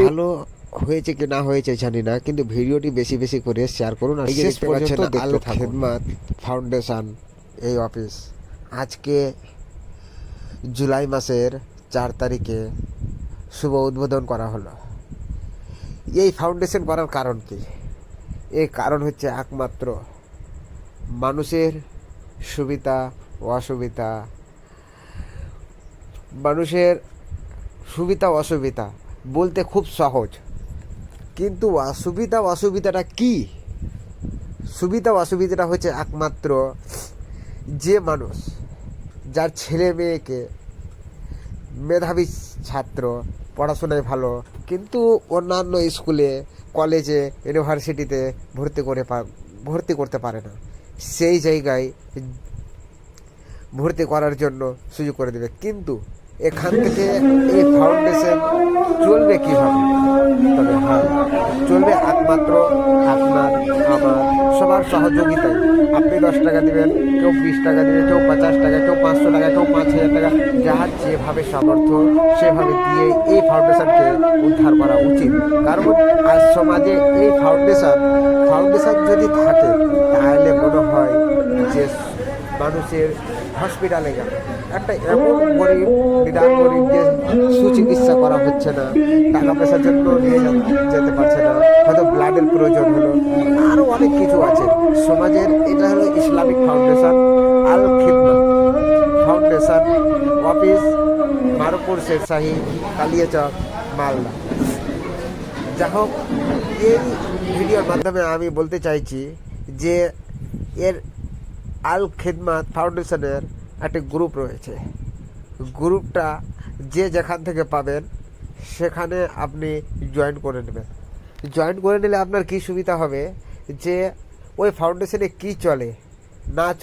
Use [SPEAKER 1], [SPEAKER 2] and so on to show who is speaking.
[SPEAKER 1] ভালো হয়েছে কি না হয়েছে জানি না, কিন্তু ভিডিওটি বেশি বেশি করে শেয়ার করুন। আর শেষ পর্যন্ত আল খিদমাত ফাউন্ডেশন এই অফিস আজকে জুলাই মাসের 4 তারিখে শুভ উদ্বোধন করা হলো। এই ফাউন্ডেশন করার কারণ কি? এই কারণ হচ্ছে একমাত্র মানুষের সুবিধা অসুবিধা বলতে খুব সহজ, কিন্তু অসুবিধাটা কি? অসুবিধাটা হচ্ছে একমাত্র যে মানুষ যার ছেলে মেয়েকে মেধাবী ছাত্র পড়াশোনায় ভালো, কিন্তু অন্যান্য স্কুলে কলেজে ইউনিভার্সিটিতে ভর্তি করতে পারে না, সেই জায়গায় ভর্তি করার জন্য সুযোগ করে দেবে। কিন্তু এখান থেকে এই ফাউন্ডেশন চলবে কীভাবে? তবে হ্যাঁ, চলবে একমাত্র আপনার আমার সবার সহযোগিতায়। আপনি 10 টাকা দেবেন, কেউ 20 টাকা দেবে, কেউ 50 টাকা, কেউ 500 টাকা, কেউ 5000 টাকা, যার যেভাবে সামর্থ্য সেভাবে দিয়ে এই ফাউন্ডেশনকে উদ্ধার করা উচিত। কারণ আজ সমাজে এই ফাউন্ডেশন যদি থাকে তাহলে মনে হয় যে মানুষের হসপিটালে গেল একটা এমন গরিব যে সুচিকিৎসা করা হচ্ছে না, টাকা পয়সার জন্য নিয়ে যেতে পারছে না, হয়তো ব্লাডের প্রয়োজন হলো, আরও অনেক কিছু আছে সমাজের। এটা হলো ইসলামিক ফাউন্ডেশন আল খিদমাত ফাউন্ডেশন অফিস, মারুপুর শেরশাহী, কালিয়াচক, মালদা। যা হোক, এই ভিডিওর মাধ্যমে আমি বলতে চাইছি যে এর আল খিদমাত ফাউন্ডেশনের একটা গ্রুপ রয়েছে। গ্রুপটা যে যেখান থেকে পাবেন সেখানে আপনি জয়েন করে নেবেন। জয়েন করে নিলে আপনার কী সুবিধা হবে যে ওই ফাউন্ডেশনে কী চলে না